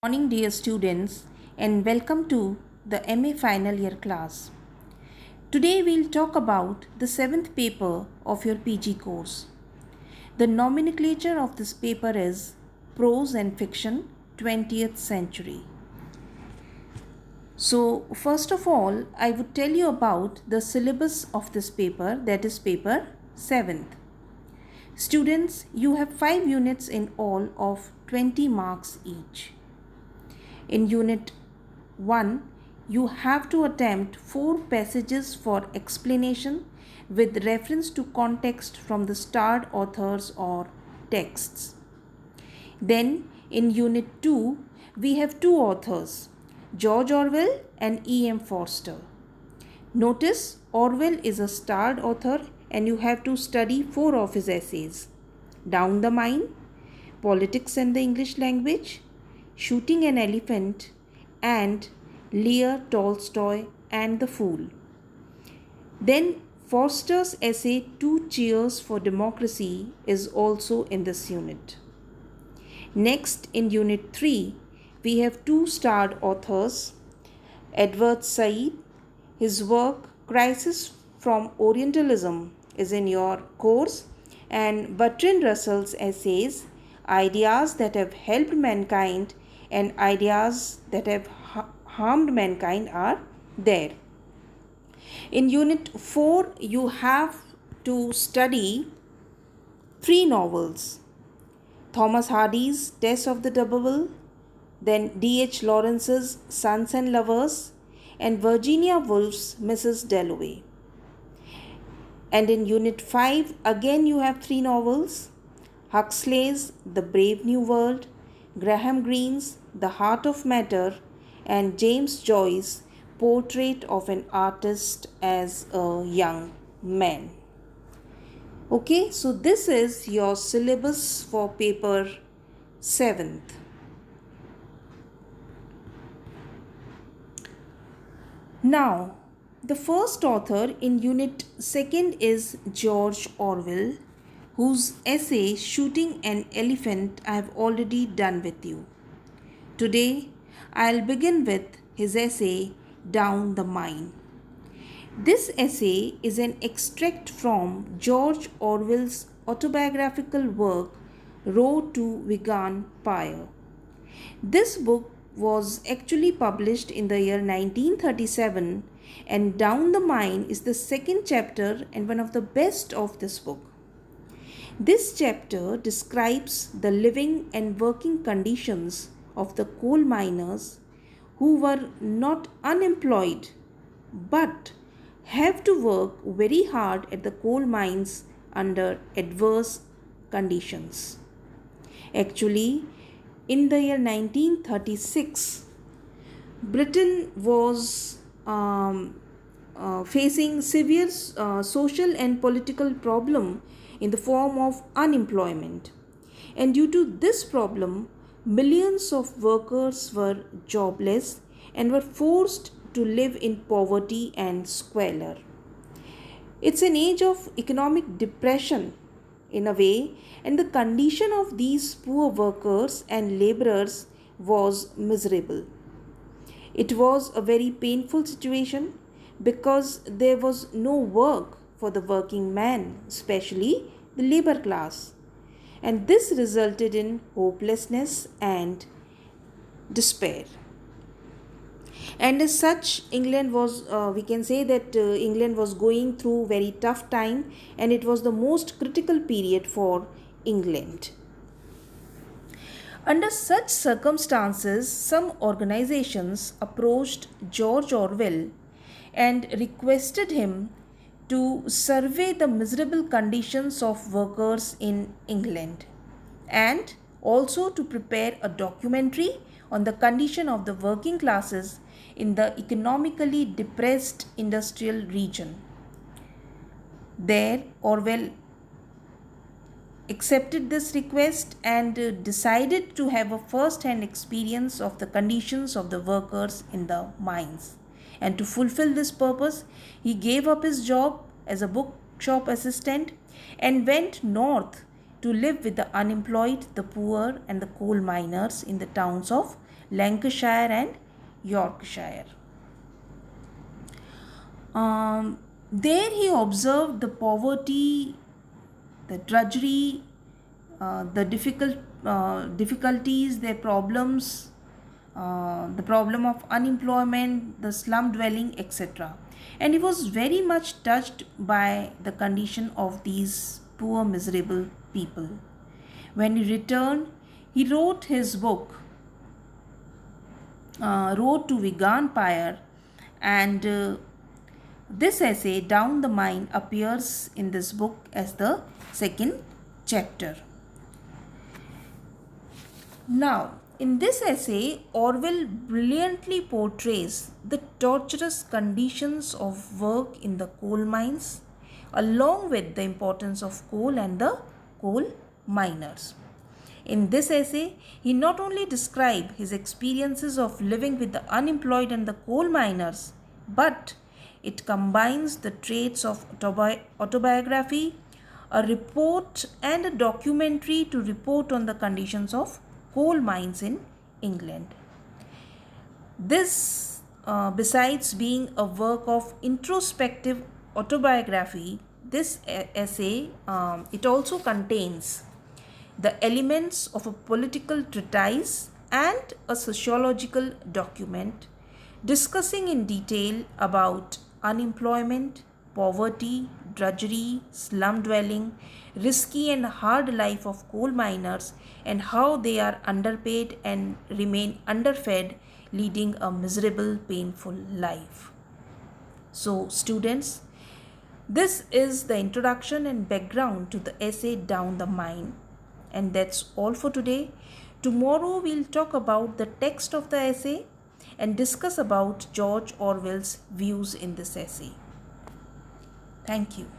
Morning, dear students, and welcome to the MA final year class. Today we'll talk about the seventh paper of your PG course. The nomenclature of this paper is Prose and Fiction 20th Century. So, first of all, I would tell you about the syllabus of this paper, that is paper 7th. Students, you have 5 units in all of 20 marks each. In Unit 1, you have to attempt 4 passages for explanation with reference to context from the starred authors or texts. Then, in Unit 2, we have 2 authors, George Orwell and E.M. Forster. Notice, Orwell is a starred author and you have to study 4 of his essays. Down the Mine, Politics and the English Language, Shooting an Elephant, and Lear Tolstoy and the Fool. Then Forster's essay 2 Cheers for Democracy is also in this unit. Next, in Unit 3, we have 2 starred authors, Edward Said. His work Crisis from Orientalism is in your course, and Bertrand Russell's essays Ideas that have helped mankind and Ideas that have harmed mankind are there. In Unit 4, you have to study 3 novels, Thomas Hardy's Tess of the Double, then D.H. Lawrence's Sons and Lovers, and Virginia Woolf's Mrs. Dalloway. And in Unit 5, again you have 3 novels, Huxley's The Brave New World, Graham Greene's The Heart of Matter, and James Joyce's Portrait of an Artist as a Young Man. Okay, so this is your syllabus for paper 7th. Now, the first author in Unit 2nd is George Orwell, whose essay Shooting an Elephant I have already done with you. Today, I'll begin with his essay Down the Mine. This essay is an extract from George Orwell's autobiographical work Road to Wigan Pier. This book was actually published in the year 1937, and Down the Mine is the second chapter and one of the best of this book. This chapter describes the living and working conditions of the coal miners who were not unemployed but have to work very hard at the coal mines under adverse conditions. Actually, in the year 1936, Britain was facing severe social and political problem in the form of unemployment. And due to this problem, millions of workers were jobless and were forced to live in poverty and squalor. It's an age of economic depression in a way, and the condition of these poor workers and laborers was miserable. It was a very painful situation because there was no work for the working man, especially the labor class. And this resulted in hopelessness and despair. And as such, England was, we can say that England was going through very tough time, and it was the most critical period for England. Under such circumstances, some organizations approached George Orwell and requested him to survey the miserable conditions of workers in England and also to prepare a documentary on the condition of the working classes in the economically depressed industrial region. There, Orwell accepted this request and decided to have a first-hand experience of the conditions of the workers in the mines. And to fulfill this purpose, he gave up his job as a bookshop assistant and went north to live with the unemployed, the poor, and the coal miners in the towns of Lancashire and Yorkshire. There he observed the poverty, the drudgery, the difficulties, their problems, the problem of unemployment, the slum dwelling, etc. And he was very much touched by the condition of these poor, miserable people. When he returned, he wrote his book, Road to Wigan Pier, and this essay, Down the Mine, appears in this book as the second chapter. Now, in this essay, Orwell brilliantly portrays the torturous conditions of work in the coal mines, along with the importance of coal and the coal miners. In this essay, he not only describes his experiences of living with the unemployed and the coal miners, but it combines the traits of autobiography, a report, and a documentary to report on the conditions of coal mines in England. This, besides being a work of introspective autobiography, this essay, it also contains the elements of a political treatise and a sociological document discussing in detail about unemployment, poverty, drudgery, slum dwelling, risky and hard life of coal miners, and how they are underpaid and remain underfed, leading a miserable, painful life. So, students, this is the introduction and background to the essay Down the Mine. And that's all for today. Tomorrow we'll talk about the text of the essay and discuss about George Orwell's views in this essay. Thank you.